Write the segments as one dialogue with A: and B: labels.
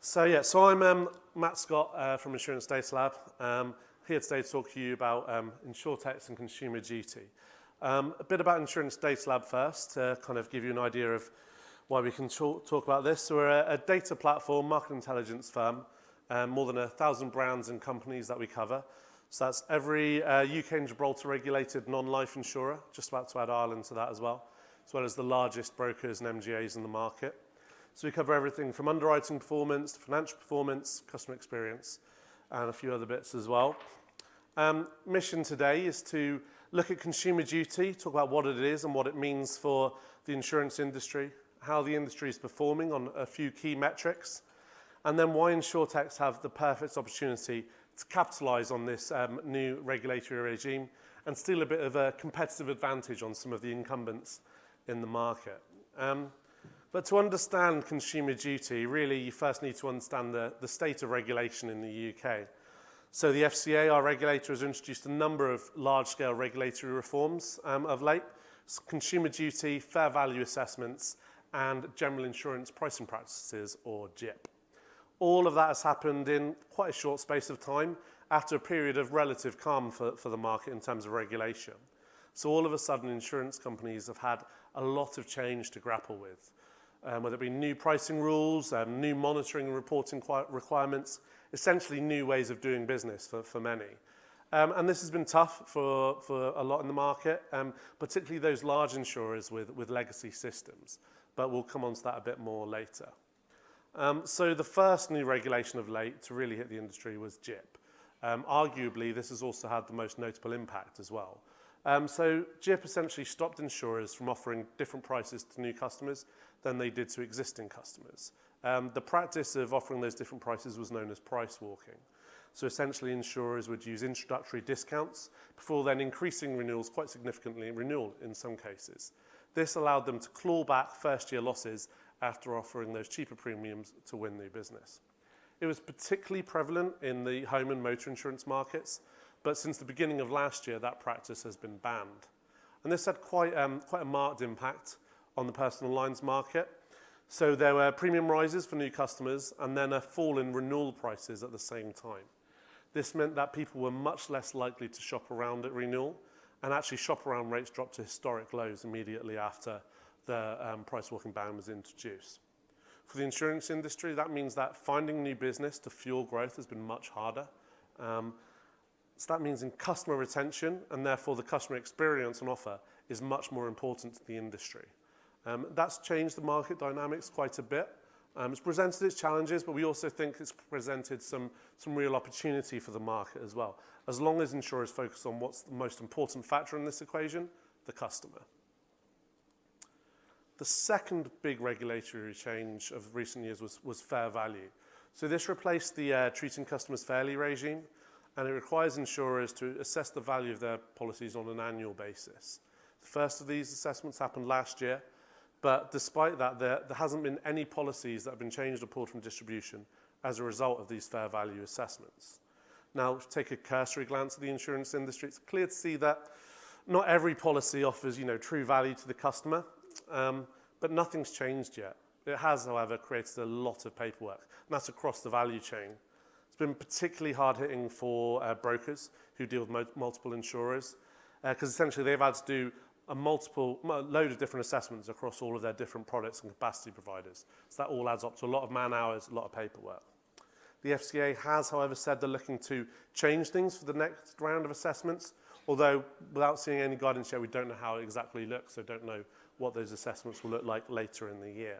A: So I'm Matt Scott from Insurance DataLab. Here today to talk to you about InsurTechs and consumer duty. A bit about Insurance DataLab first, to kind of give you an idea of why we can talk about this. So we're a data platform, market intelligence firm, more than 1,000 brands and companies that we cover. So that's every UK and Gibraltar regulated non-life insurer, just about to add Ireland to that as well as the largest brokers and MGAs in the market. So we cover everything from underwriting performance, to financial performance, customer experience, and a few other bits as well. Mission today is to look at consumer duty, talk about what it is and what it means for the insurance industry, how the industry is performing on a few key metrics, and then why InsurTechs have the perfect opportunity to capitalize on this new regulatory regime and steal a bit of a competitive advantage on some of the incumbents in the market. But to understand consumer duty, really you first need to understand the state of regulation in the UK. So the FCA, our regulator, has introduced a number of large-scale regulatory reforms of late. Consumer duty, fair value assessments, and general insurance pricing practices, or GIP. All of that has happened in quite a short space of time after a period of relative calm for the market in terms of regulation. So all of a sudden, insurance companies have had a lot of change to grapple with. Whether it be new pricing rules, new monitoring and reporting requirements, essentially new ways of doing business for many. And this has been tough for a lot in the market, particularly those large insurers with legacy systems. But we'll come on to that a bit more later. So the first new regulation of late to really hit the industry was GIP. Arguably, this has also had the most notable impact as well. So GIP essentially stopped insurers from offering different prices to new customers than they did to existing customers. The practice of offering those different prices was known as price walking. So essentially insurers would use introductory discounts before then increasing renewals quite significantly, renewal in some cases. This allowed them to claw back first-year losses after offering those cheaper premiums to win new business. It was particularly prevalent in the home and motor insurance markets, but since the beginning of last year, that practice has been banned. And this had quite a marked impact on the personal lines market. So there were premium rises for new customers and then a fall in renewal prices at the same time. This meant that people were much less likely to shop around at renewal, and actually shop around rates dropped to historic lows immediately after the price walking ban was introduced. For the insurance industry, that means that finding new business to fuel growth has been much harder. So that means in customer retention, and therefore the customer experience on offer is much more important to the industry. That's changed the market dynamics quite a bit. It's presented its challenges, but we also think it's presented some real opportunity for the market as well, as long as insurers focus on what's the most important factor in this equation, the customer. The second big regulatory change of recent years was fair value. So this replaced the treating customers fairly regime, and it requires insurers to assess the value of their policies on an annual basis. The first of these assessments happened last year, but despite that, there hasn't been any policies that have been changed or pulled from distribution as a result of these fair value assessments. Now, if you take a cursory glance at the insurance industry, it's clear to see that not every policy offers, true value to the customer, but nothing's changed yet. It has, however, created a lot of paperwork, and that's across the value chain. It's been particularly hard-hitting for brokers who deal with multiple insurers, because essentially they've had to do a load of different assessments across all of their different products and capacity providers. So that all adds up to a lot of man hours, a lot of paperwork. The FCA has, however, said they're looking to change things for the next round of assessments, although without seeing any guidance yet, we don't know how it exactly looks, so don't know what those assessments will look like later in the year.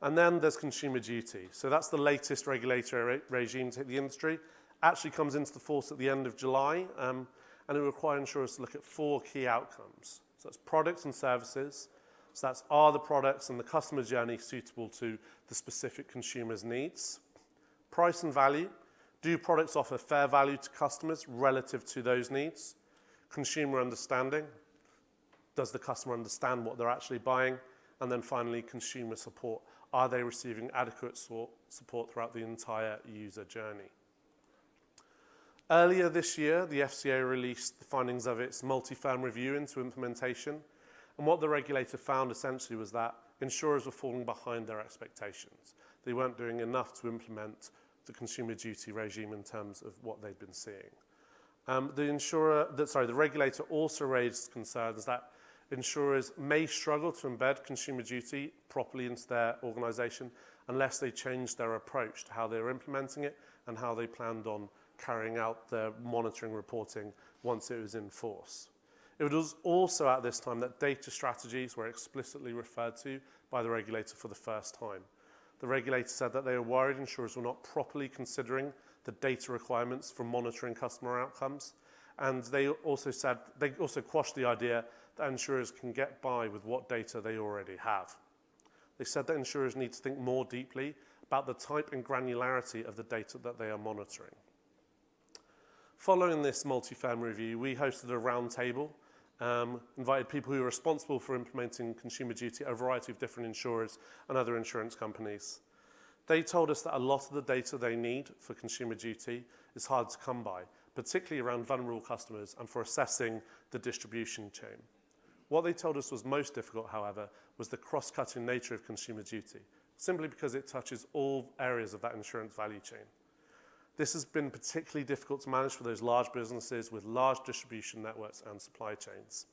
A: And then there's consumer duty. So that's the latest regulatory regime to hit the industry. Actually comes into the force at the end of July, and it will require insurers to look at 4 key outcomes. So that's products and services. So that's, are the products and the customer journey suitable to the specific consumer's needs? Price and value. Do products offer fair value to customers relative to those needs? Consumer understanding. Does the customer understand what they're actually buying? And then finally, consumer support. Are they receiving adequate support throughout the entire user journey? Earlier this year, the FCA released the findings of its multi-firm review into implementation. And what the regulator found essentially was that insurers were falling behind their expectations. they weren't doing enough to implement the consumer duty regime in terms of what they'd been seeing. The regulator also raised concerns that insurers may struggle to embed consumer duty properly into their organisation unless they change their approach to how they're implementing it and how they planned on carrying out their monitoring reporting once it was in force. It was also at this time that data strategies were explicitly referred to by the regulator for the first time. The regulator said that they were worried insurers were not properly considering the data requirements for monitoring customer outcomes, and they also quashed the idea that insurers can get by with what data they already have. They said that insurers need to think more deeply about the type and granularity of the data that they are monitoring. Following this multi-firm review, we hosted a roundtable, invited people who are responsible for implementing consumer duty at a variety of different insurers and other insurance companies. They told us that a lot of the data they need for consumer duty is hard to come by, particularly around vulnerable customers and for assessing the distribution chain. What they told us was most difficult, however, was the cross-cutting nature of consumer duty, simply because it touches all areas of that insurance value chain. This has been particularly difficult to manage for those large businesses with large distribution networks and supply chains.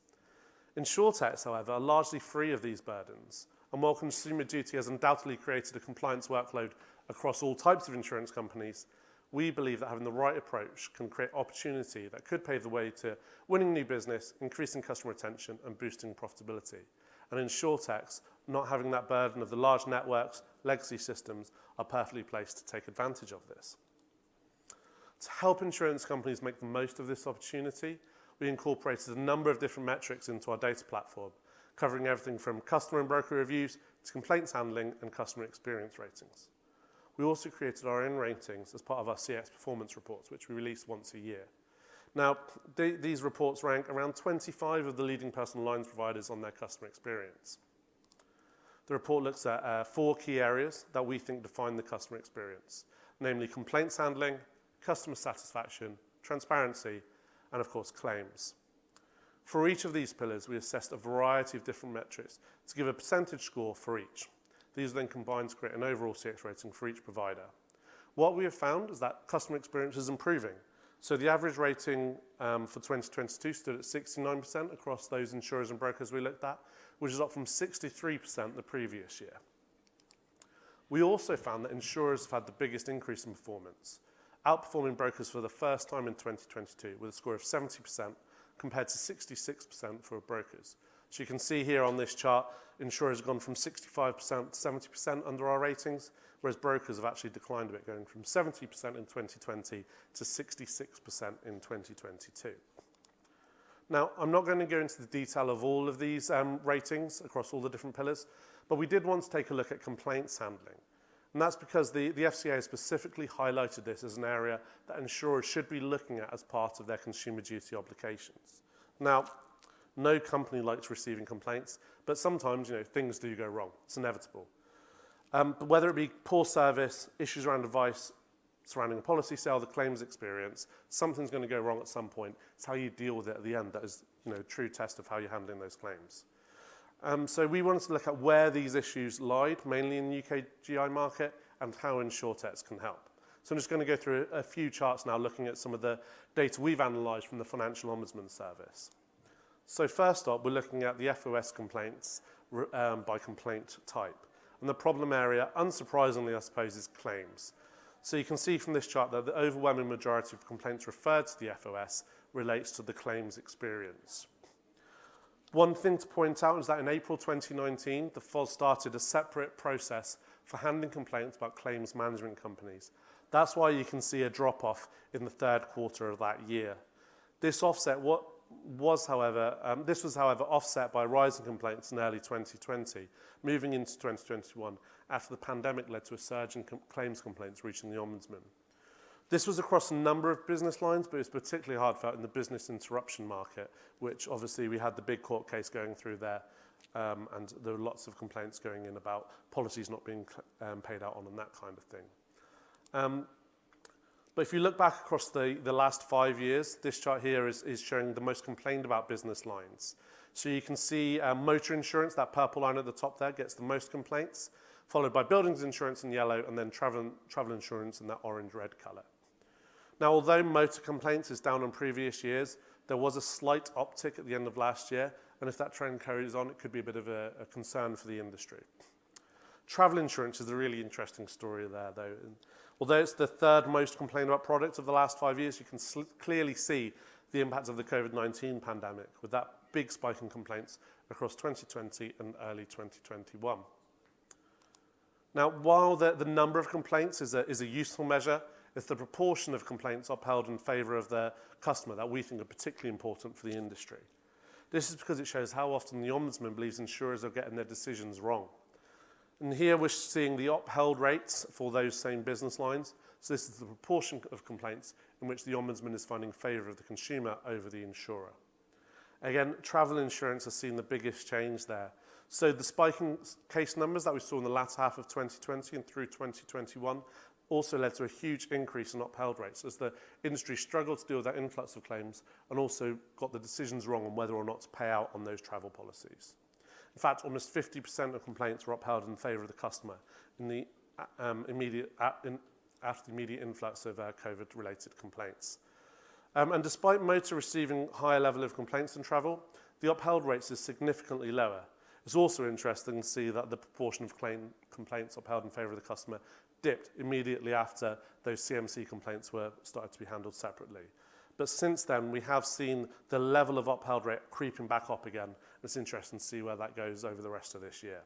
A: InsurTechs, however, are largely free of these burdens, and while consumer duty has undoubtedly created a compliance workload across all types of insurance companies, we believe that having the right approach can create opportunity that could pave the way to winning new business, increasing customer retention, and boosting profitability. And InsurTechs, not having that burden of the large networks, legacy systems, are perfectly placed to take advantage of this. To help insurance companies make the most of this opportunity, we incorporated a number of different metrics into our data platform, covering everything from customer and broker reviews to complaints handling and customer experience ratings. We also created our own ratings as part of our CX performance reports, which we release once a year. Now, these reports rank around 25 of the leading personal lines providers on their customer experience. The report looks at 4 key areas that we think define the customer experience, namely complaints handling, customer satisfaction, transparency, and of course claims. For each of these pillars, we assessed a variety of different metrics to give a percentage score for each. These are then combined to create an overall CX rating for each provider. What we have found is that customer experience is improving. So the average rating for 2022 stood at 69% across those insurers and brokers we looked at, which is up from 63% the previous year. We also found that insurers have had the biggest increase in performance, outperforming brokers for the first time in 2022 with a score of 70% compared to 66% for brokers. So you can see here on this chart, insurers have gone from 65% to 70% under our ratings, whereas brokers have actually declined a bit, going from 70% in 2020 to 66% in 2022. Now, I'm not going to go into the detail of all of these ratings across all the different pillars, but we did want to take a look at complaints handling. And that's because the FCA specifically highlighted this as an area that insurers should be looking at as part of their consumer duty obligations. Now, no company likes receiving complaints, but sometimes things do go wrong. It's inevitable. But whether it be poor service, issues around advice surrounding a policy sale, the claims experience, something's going to go wrong at some point. It's how you deal with it at the end that is a true test of how you're handling those claims. So we wanted to look at where these issues lied, mainly in the UK GI market, and how InsurTechs can help. So I'm just going to go through a few charts now looking at some of the data we've analysed from the Financial Ombudsman Service. So first up, we're looking at the FOS complaints by complaint type. And the problem area, unsurprisingly, I suppose, is claims. So you can see from this chart that the overwhelming majority of complaints referred to the FOS relates to the claims experience. One thing to point out is that in April 2019, the FOS started a separate process for handling complaints about claims management companies. That's why you can see a drop-off in the third quarter of that year. This was, however, offset by rising complaints in early 2020, moving into 2021, after the pandemic led to a surge in claims complaints reaching the Ombudsman. This was across a number of business lines, but it was particularly hard felt in the business interruption market, which obviously we had the big court case going through there, and there were lots of complaints going in about policies not being paid out on and that kind of thing. But if you look back across the last 5 years, this chart here is showing the most complained about business lines. So you can see motor insurance, that purple line at the top there, gets the most complaints, followed by buildings insurance in yellow, and then travel insurance in that orange-red colour. Now, although motor complaints is down on previous years, there was a slight uptick at the end of last year, and if that trend carries on, it could be a bit of a concern for the industry. Travel insurance is a really interesting story there, though. And although it's the third most complained about product of the last 5 years, you can clearly see the impact of the COVID-19 pandemic with that big spike in complaints across 2020 and early 2021. Now, while the number of complaints is a useful measure, it's the proportion of complaints upheld in favour of the customer that we think are particularly important for the industry. This is because it shows how often the Ombudsman believes insurers are getting their decisions wrong. And here we're seeing the upheld rates for those same business lines. So this is the proportion of complaints in which the Ombudsman is finding favour of the consumer over the insurer. Again, travel insurance has seen the biggest change there. So the spike in case numbers that we saw in the latter half of 2020 and through 2021 also led to a huge increase in upheld rates as the industry struggled to deal with that influx of claims and also got the decisions wrong on whether or not to pay out on those travel policies. In fact, almost 50% of complaints were upheld in favour of the customer in the after the immediate influx of COVID-related complaints. And despite motor receiving higher level of complaints than travel, the upheld rates is significantly lower. It's also interesting to see that the proportion of complaints upheld in favour of the customer dipped immediately after those CMC complaints were started to be handled separately. But since then, we have seen the level of upheld rate creeping back up again. It's interesting to see where that goes over the rest of this year.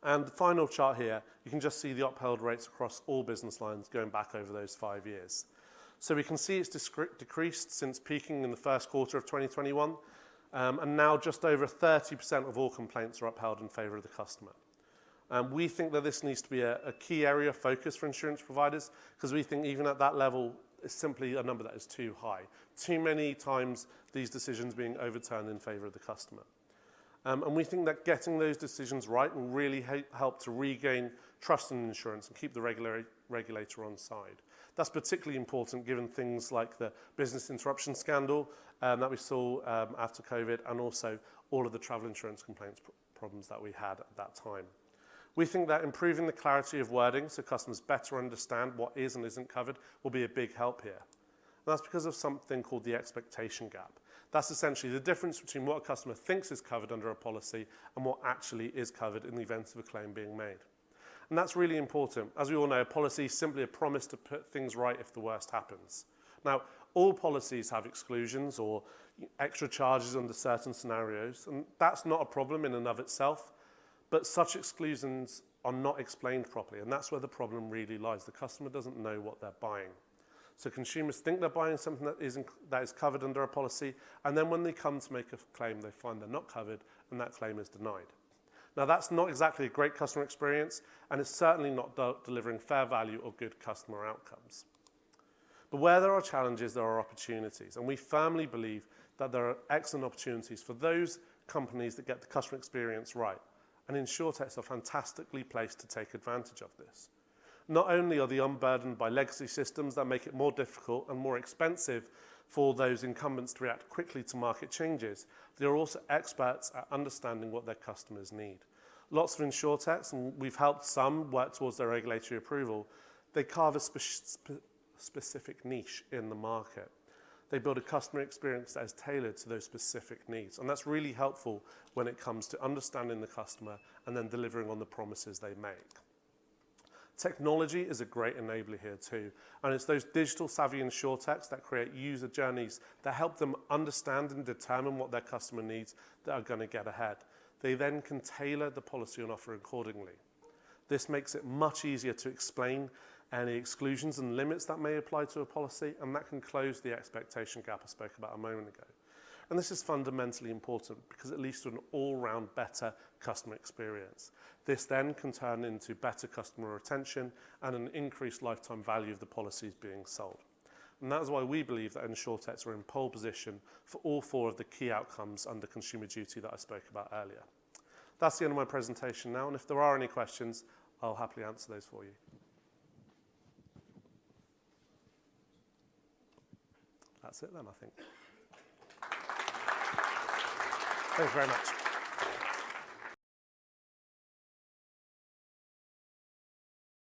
A: And the final chart here, you can just see the upheld rates across all business lines going back over those 5 years. So we can see it's decreased since peaking in the first quarter of 2021, and now just over 30% of all complaints are upheld in favour of the customer. We think that this needs to be a key area of focus for insurance providers because we think even at that level, it's simply a number that is too high. Too many times these decisions being overturned in favour of the customer. And we think that getting those decisions right will really help to regain trust in insurance and keep the regulator on side. That's particularly important given things like the business interruption scandal that we saw after COVID and also all of the travel insurance complaints problems that we had at that time. We think that improving the clarity of wording so customers better understand what is and isn't covered will be a big help here. And that's because of something called the expectation gap. That's essentially the difference between what a customer thinks is covered under a policy and what actually is covered in the event of a claim being made. And that's really important. As we all know, a policy is simply a promise to put things right if the worst happens. Now, all policies have exclusions or extra charges under certain scenarios, and that's not a problem in and of itself. But such exclusions are not explained properly, and that's where the problem really lies. The customer doesn't know what they're buying. So consumers think they're buying something that is covered under a policy, and then when they come to make a claim, they find they're not covered, and that claim is denied. Now, that's not exactly a great customer experience, and it's certainly not delivering fair value or good customer outcomes. But where there are challenges, there are opportunities, and we firmly believe that there are excellent opportunities for those companies that get the customer experience right. And InsurTechs are fantastically placed to take advantage of this. Not only are they unburdened by legacy systems that make it more difficult and more expensive for those incumbents to react quickly to market changes, they are also experts at understanding what their customers need. Lots of InsurTechs, and we've helped some work towards their regulatory approval, they carve a specific niche in the market. They build a customer experience that is tailored to those specific needs. And that's really helpful when it comes to understanding the customer and then delivering on the promises they make. Technology is a great enabler here too. And it's those digital savvy InsurTechs that create user journeys that help them understand and determine what their customer needs that are going to get ahead. They then can tailor the policy on offer accordingly. This makes it much easier to explain any exclusions and limits that may apply to a policy, and that can close the expectation gap I spoke about a moment ago. And this is fundamentally important because it leads to an all-round better customer experience. This then can turn into better customer retention and an increased lifetime value of the policies being sold. And that is why we believe that InsurTechs are in pole position for all 4 of the key outcomes under consumer duty that I spoke about earlier. That's the end of my presentation now, and if there are any questions, I'll happily answer those for you. That's it then, I think. Thanks very much.